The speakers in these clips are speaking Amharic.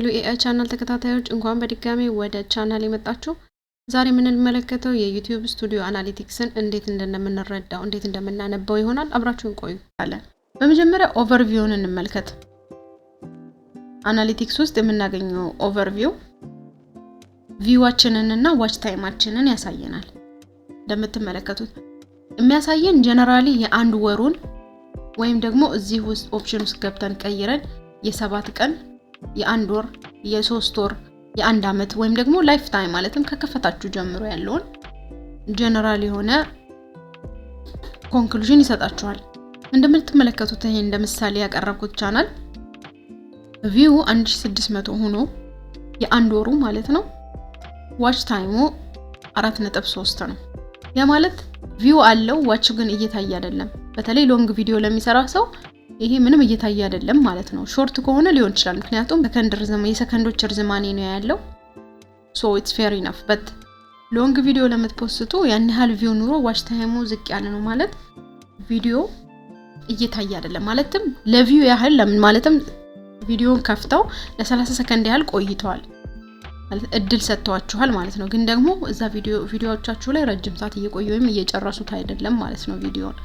የሄሎ ኤአይ ቻናል ተከታታዮች እንኳን በድጋሚ ወደ ቻናል የመጣችሁ። ዛሬ የምንመለከተው የዩቲዩብ ስቱዲዮ አናሊቲክስን እንዴት እንደምንረዳው እንዴት እንደምናነበው ይሆናል። አብራችሁን ቆዩ። በመጀመሪያ ኦቨርቪውን እንመልከት። አናሊቲክስ ውስጥ የምናገኘው ኦቨርቪው ቪዋችንንና ዋች ታይማችንን ያሳየናል። እንደምትመለከቱት የሚያሳየን ጀነራሊ የአንድ ወሩን ወይም ደግሞ እዚህ ውስጥ ኦፕሽን ውስጥ ገብተን ቀይረን የ7 ቀን የአንድ ወር የ3 ወር የአንድ አመት ወይም ደግሞ ላይፍ ታይም ማለትም ከከፈታችሁ ጀምሮ ያለውን ጀነራል የሆነ ኮንክሉዥን ይሰጣችኋል። እንደምትመለከቱት ይሄ እንደምሳሌ ያቀረብኩት ቻናል ቪው 1600 ሆኖ የአንድ ወሩ ማለት ነው ዋች ታይሙ 4.3 ነው። ያ ማለት ቪው አለው ዋች ግን እየታየ አይደለም። በተለይ ሎንግ ቪዲዮ ለሚሰራ ሰው ይሄ ምንም እየታየ አይደለም ማለት ነው። ሾርት ከሆነ ሊሆን ይችላል ምክንያቱም የሰከንዶች ርዝማኔ ነው ያለው። ሶ ኢትስ ፌር ኢነፍ በት ሎንግ ቪዲዮ ለምትፖስቱ ያን ያህል ቪው ኑሮ ዋች ታይሙ ዝቅ ያለ ነው ማለት ቪዲዮ እየታየ አይደለም ማለትም ለቪው ያህል ማለትም ቪዲዮን ከፍተው ለ30 ሰከንድ ያህል ቆይተዋል ማለት እድል ሰጥቷችኋል ማለት ነው። ግን ደግሞ እዛ ቪዲዮዎቻችሁ ላይ ረጅም ሰዓት እየቆዩ ወይም እየጨረሱት አይደለም ማለት ነው ቪዲዮን።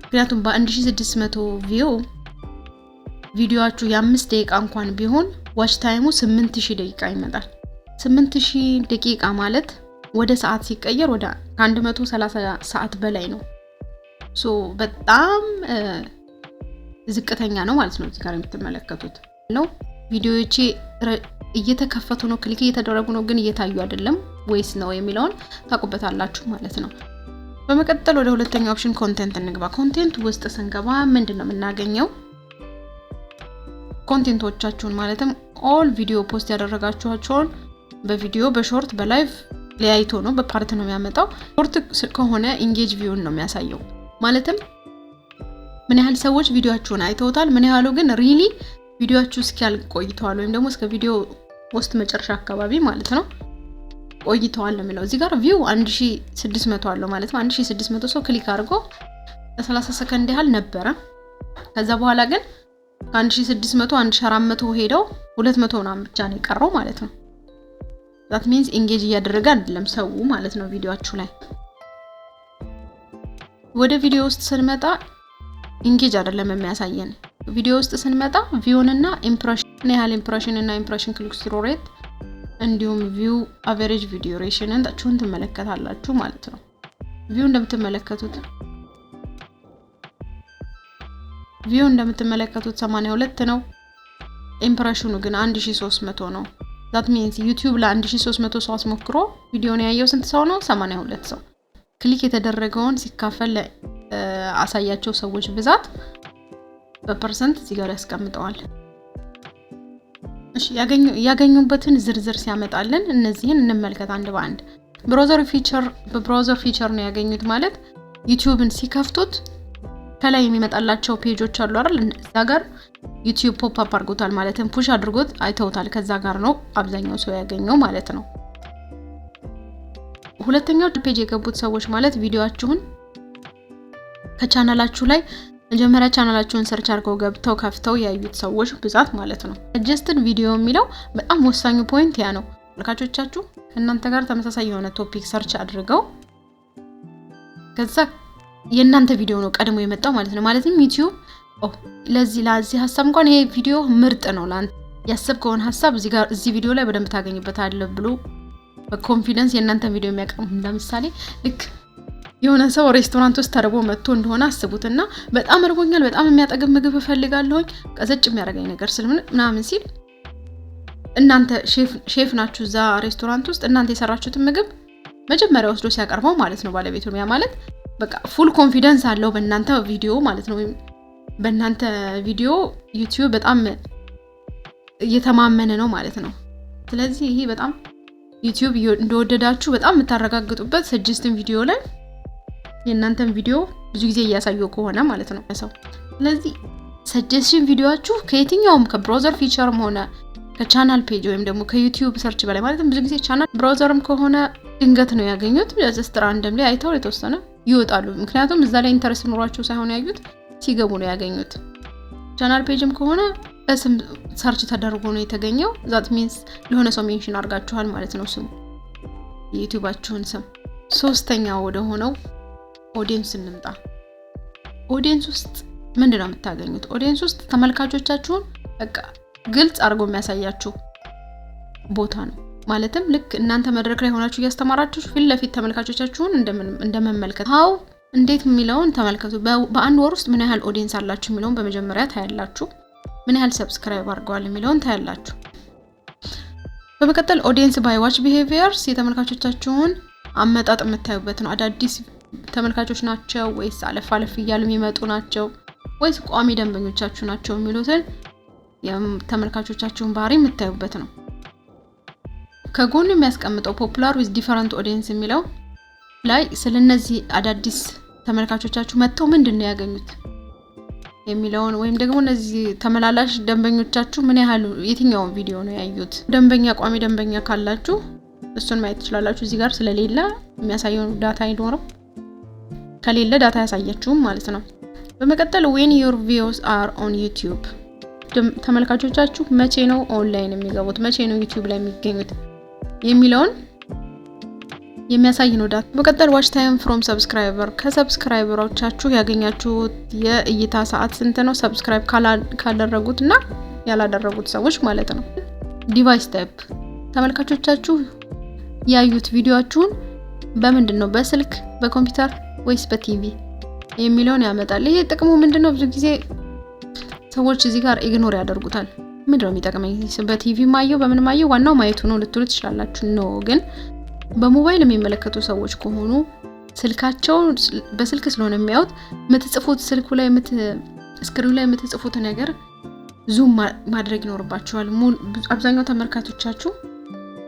ምክንያቱም በ1600 ቪው ቪዲዮአችሁ የ5 ደቂቃ እንኳን ቢሆን ዋች ታይሙ 8000 ደቂቃ ይመጣል። 8000 ደቂቃ ማለት ወደ ሰዓት ሲቀየር ወደ 130 ሰዓት በላይ ነው። ሶ በጣም ዝቅተኛ ነው ማለት ነው። እዚህ ጋር የምትመለከቱት ነው ቪዲዮዎቼ እየተከፈቱ ነው ክሊክ እየተደረጉ ነው ግን እየታዩ አይደለም ወይስ ነው የሚለውን ታውቁበታላችሁ ማለት ነው። በመቀጠል ወደ ሁለተኛው ኦፕሽን ኮንቴንት እንግባ። ኮንቴንት ውስጥ ስንገባ ምንድነው የምናገኘው? ኮንቴንቶቻችሁን ማለትም ኦል ቪዲዮ ፖስት ያደረጋችኋቸውን በቪዲዮ በሾርት በላይቭ ለያይቶ ነው በፓርት ነው የሚያመጣው። ሾርት ከሆነ ኢንጌጅ ቪውን ነው የሚያሳየው ማለትም ምን ያህል ሰዎች ቪዲዮአችሁን አይተውታል፣ ምን ያህሉ ግን ሪሊ ቪዲዮአችሁ እስኪያልቅ ቆይተዋል ወይም ደግሞ እስከ ቪዲዮ ፖስት መጨረሻ አካባቢ ማለት ነው ቆይተዋል ነው የሚለው። እዚህ ጋር ቪው 1600 አለው ማለት ነው 1600 ሰው ክሊክ አድርጎ ለ30 ሰከንድ ያህል ነበረ። ከዛ በኋላ ግን ከ1600 1400 ሄደው 200 ምናምን ብቻ ነው የቀረው ማለት ነው። that means engage እያደረገ አይደለም ሰው ማለት ነው ቪዲዮአችሁ ላይ። ወደ ቪዲዮ ውስጥ ስንመጣ engage አይደለም የሚያሳየን። ቪዲዮ ውስጥ ስንመጣ ቪውንና ኢምፕሬሽን ያህል ኢምፕሬሽን እና ኢምፕሬሽን ክሊክ ስሩ ሬት እንዲሁም ቪው አቨሬጅ ቪዲዮ ሬሽንን ታችሁን ትመለከታላችሁ ማለት ነው። ቪው እንደምትመለከቱት 82 ነው። ኢምፕሬሽኑ ግን 1300 ነው። that means YouTube ለ1300 ሰው አስሞክሮ ቪዲዮን ያየው ስንት ሰው ነው? 82 ሰው። ክሊክ የተደረገውን ሲካፈል አሳያቸው ሰዎች ብዛት በፐርሰንት እዚህ ጋር ያስቀምጠዋል። እሺ ያገኙበትን ዝርዝር ሲያመጣልን እነዚህን እንመልከት አንድ በአንድ። በብራውዘር ፊቸር ነው ያገኙት ማለት ዩቲዩብን ሲከፍቱት ከላይ የሚመጣላቸው ፔጆች አሉ አይደል? እዛ ጋር ዩቲዩብ ፖፕ አፕ አድርጎታል ማለትም ፑሽ አድርጎት አይተውታል። ከዛ ጋር ነው አብዛኛው ሰው ያገኘው ማለት ነው። ሁለተኛው ፔጅ የገቡት ሰዎች ማለት ቪዲዮአችሁን ከቻናላችሁ ላይ መጀመሪያ ቻናላችሁን ሰርች አድርገው ገብተው ከፍተው ያዩት ሰዎች ብዛት ማለት ነው። ሰጀስትድ ቪዲዮ የሚለው በጣም ወሳኙ ፖይንት ያ ነው። ተመልካቾቻችሁ ከእናንተ ጋር ተመሳሳይ የሆነ ቶፒክ ሰርች አድርገው ከዛ የእናንተ ቪዲዮ ነው ቀድሞ የመጣው ማለት ነው። ማለትም ዩቲዩብ ለዚህ ሐሳብ እንኳን ይሄ ቪዲዮ ምርጥ ነው ላንተ ያሰብከውን ሐሳብ እዚህ ቪዲዮ ላይ በደንብ ታገኝበታለህ ብሎ በኮንፊደንስ የእናንተ ቪዲዮ የሚያቀርብ እንደምሳሌ ልክ የሆነ ሰው ሬስቶራንት ውስጥ ተርቦ መጥቶ እንደሆነ አስቡትና በጣም እርቦኛል በጣም የሚያጠግብ ምግብ እፈልጋለሁ ቀዘጭ የሚያደርገኝ ነገር ምናምን ሲል እናንተ ሼፍ ናችሁ እዛ ሬስቶራንት ውስጥ እናንተ የሰራችሁትን ምግብ መጀመሪያ ወስዶ ሲያቀርበው ማለት ነው ባለቤቱ ያ ማለት በቃ ፉል ኮንፊደንስ አለው በእናንተ ቪዲዮ ማለት ነው። በእናንተ ቪዲዮ ዩቲዩብ በጣም እየተማመነ ነው ማለት ነው። ስለዚህ ይሄ በጣም ዩቲዩብ እንደወደዳችሁ በጣም የምታረጋግጡበት ሰጀስትን ቪዲዮ ላይ የእናንተን ቪዲዮ ብዙ ጊዜ እያሳየው ከሆነ ማለት ነው ሰው። ስለዚህ ሰጀስሽን ቪዲዮአችሁ ከየትኛውም ከብራውዘር ፊቸርም ሆነ ከቻናል ፔጅ ወይም ደግሞ ከዩቲዩብ ሰርች በላይ ማለት ብዙ ጊዜ ቻናል ብራውዘርም ከሆነ ድንገት ነው ያገኙት just randomly አይተው የተወሰነ ይወጣሉ። ምክንያቱም እዛ ላይ ኢንተረስት ኖሯቸው ሳይሆን ያዩት ሲገቡ ነው ያገኙት። ቻናል ፔጅም ከሆነ በስም ሰርች ተደርጎ ነው የተገኘው። ዛት ሚንስ ለሆነ ሰው ሜንሽን አድርጋችኋል ማለት ነው ስሙ የዩቲዩባችሁን ስም። ሶስተኛው ወደ ሆነው ኦዲየንስ እንምጣ። ኦዲየንስ ውስጥ ምንድነው የምታገኙት? ኦዲየንስ ውስጥ ተመልካቾቻችሁን በቃ ግልጽ አድርጎ የሚያሳያችሁ ቦታ ነው። ማለትም ልክ እናንተ መድረክ ላይ ሆናችሁ እያስተማራችሁ ፊት ለፊት ተመልካቾቻችሁን እንደመመልከት ሃው እንዴት የሚለውን ተመልከቱ። በአንድ ወር ውስጥ ምን ያህል ኦዲየንስ አላችሁ የሚለውን በመጀመሪያ ታያላችሁ። ምን ያህል ሰብስክራይብ አድርገዋል የሚለውን ታያላችሁ። በመቀጠል ኦዲየንስ ባይ ዋች ቢሄቪየርስ የተመልካቾቻችሁን አመጣጥ የምታዩበት ነው። አዳዲስ ተመልካቾች ናቸው ወይስ አለፍ አለፍ እያሉ የሚመጡ ናቸው ወይስ ቋሚ ደንበኞቻችሁ ናቸው የሚሉትን የተመልካቾቻችሁን ባህሪ የምታዩበት ነው። ከጎኑ የሚያስቀምጠው ፖፑላር ዊዝ ዲፈረንት ኦዲየንስ የሚለው ላይ ስለነዚህ አዳዲስ ተመልካቾቻችሁ መጥተው ምንድነው ያገኙት የሚለውን ወይም ደግሞ እነዚህ ተመላላሽ ደንበኞቻችሁ ምን ያህል የትኛውን ቪዲዮ ነው ያዩት። ደንበኛ ቋሚ ደንበኛ ካላችሁ እሱን ማየት ትችላላችሁ። እዚህ ጋር ስለሌለ የሚያሳየው ዳታ አይኖርም። ከሌለ ዳታ ያሳያችሁም ማለት ነው። በመቀጠል when your views are on YouTube ተመልካቾቻችሁ መቼ ነው ኦንላይን የሚገቡት፣ መቼ ነው ዩቲዩብ ላይ የሚገኙት የሚለውን የሚያሳይ ነው ዳታ። በመቀጠል watch time from subscriber ከሰብስክራይበሮቻችሁ ያገኛችሁት የእይታ ሰዓት ስንት ነው? ሰብስክራይብ ካላደረጉትና ያላደረጉት ሰዎች ማለት ነው። ዲቫይስ ታይፕ ተመልካቾቻችሁ ያዩት ቪዲዮአችሁን በምንድነው? በስልክ፣ በኮምፒውተር ወይስ በቲቪ የሚለውን ያመጣል። ይሄ ጥቅሙ ምንድነው? ብዙ ጊዜ ሰዎች እዚህ ጋር ኢግኖር ያደርጉታል። ምንድነው የሚጠቅመኝ? በቲቪ ማየው በምን ማየው ዋናው ማየቱ ነው ልትሉ ትችላላችሁ። ነው ግን በሞባይል የሚመለከቱ ሰዎች ከሆኑ ስልካቸው በስልክ ስለሆነ የሚያዩት የምትጽፉት ስልኩ ላይ ስክሪኑ ላይ የምትጽፉት ነገር ዙም ማድረግ ይኖርባችኋል። አብዛኛው ተመልካቾቻችሁ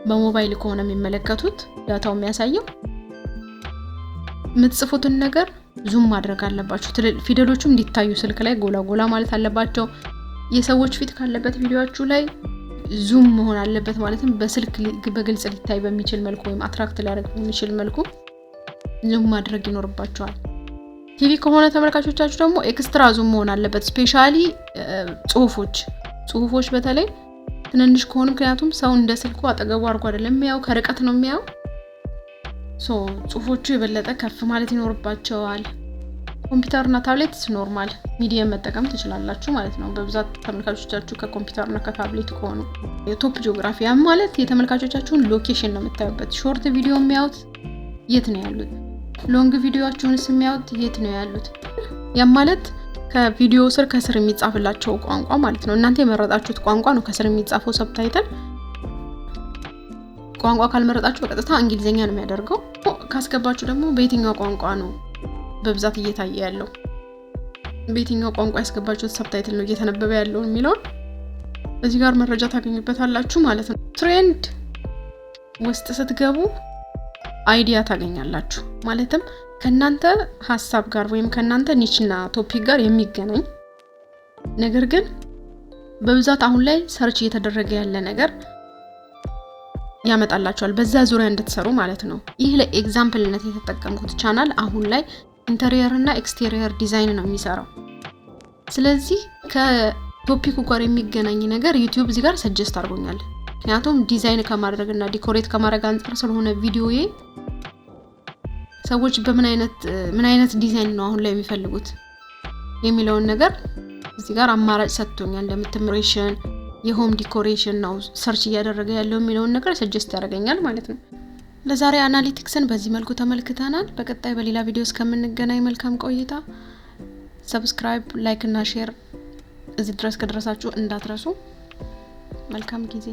በሞባይል ከሆነ የሚመለከቱት ዳታው የሚያሳየው የምትጽፉትን ነገር ዙም ማድረግ አለባችሁ። ፊደሎቹም እንዲታዩ ስልክ ላይ ጎላ ጎላ ማለት አለባቸው። የሰዎች ፊት ካለበት ቪዲዮአችሁ ላይ ዙም መሆን አለበት። ማለትም በስልክ በግልጽ ሊታይ በሚችል መልኩ ወይም አትራክት ሊያደርግ በሚችል መልኩ ዙም ማድረግ ይኖርባችኋል። ቲቪ ከሆነ ተመልካቾቻችሁ ደግሞ ኤክስትራ ዙም መሆን አለበት። ስፔሻሊ ጽሁፎች በተለይ ትንንሽ ከሆኑ ምክንያቱም ሰው እንደ ስልኩ አጠገቡ አድርጎ አይደለም የሚያው ከርቀት ነው የሚያው። ጽሁፎቹ የበለጠ ከፍ ማለት ይኖርባቸዋል። ኮምፒውተርና ታብሌት ኖርማል ሚዲየም መጠቀም ትችላላችሁ ማለት ነው። በብዛት ተመልካቾቻችሁ ከኮምፒውተርና ከታብሌት ከሆኑ የቶፕ ጂኦግራፊ ማለት የተመልካቾቻችሁን ሎኬሽን ነው የምታዩበት። ሾርት ቪዲዮ የሚያዩት የት ነው ያሉት፣ ሎንግ ቪዲዮአችሁንስ የሚያዩት የት ነው ያሉት። ያም ማለት ከቪዲዮ ስር ከስር የሚጻፍላቸው ቋንቋ ማለት ነው። እናንተ የመረጣችሁት ቋንቋ ነው ከስር የሚጻፈው ሰብታይትል። ቋንቋ ካልመረጣችሁ በቀጥታ እንግሊዘኛ ነው የሚያደርገው። ካስገባችሁ ደግሞ በየትኛው ቋንቋ ነው በብዛት እየታየ ያለው፣ በየትኛው ቋንቋ ያስገባችሁት ሰብታይትል ነው እየተነበበ ያለው የሚለው እዚህ ጋር መረጃ ታገኙበታላችሁ ማለት ነው። ትሬንድ ውስጥ ስትገቡ አይዲያ ታገኛላችሁ። ማለትም ከናንተ ሐሳብ ጋር ወይም ከናንተ ኒችና ቶፒክ ጋር የሚገናኝ ነገር ግን በብዛት አሁን ላይ ሰርች እየተደረገ ያለ ነገር ያመጣላችኋል በዛ ዙሪያ እንድትሰሩ ማለት ነው። ይህ ለኤግዛምፕልነት የተጠቀምኩት ቻናል አሁን ላይ ኢንተሪየር እና ኤክስቴሪየር ዲዛይን ነው የሚሰራው። ስለዚህ ከቶፒኩ ጋር የሚገናኝ ነገር ዩቲዩብ እዚህ ጋር ሰጀስት አድርጎኛል። ምክንያቱም ዲዛይን ከማድረግና ዲኮሬት ከማድረግ አንፃር ስለሆነ ቪዲዮዬ ሰዎች በምን አይነት ዲዛይን ነው አሁን ላይ የሚፈልጉት የሚለውን ነገር እዚህ ጋር አማራጭ ሰጥቶኛል። እንደምትምሬሽን የሆም ዲኮሬሽን ነው ሰርች እያደረገ ያለው የሚለውን ነገር ሰጀስት ያደርገኛል ማለት ነው። ለዛሬ አናሊቲክስን በዚህ መልኩ ተመልክተናል። በቀጣይ በሌላ ቪዲዮ እስከምንገናኝ መልካም ቆይታ። ሰብስክራይብ፣ ላይክ እና ሼር እዚህ ድረስ ከደረሳችሁ እንዳትረሱ። መልካም ጊዜ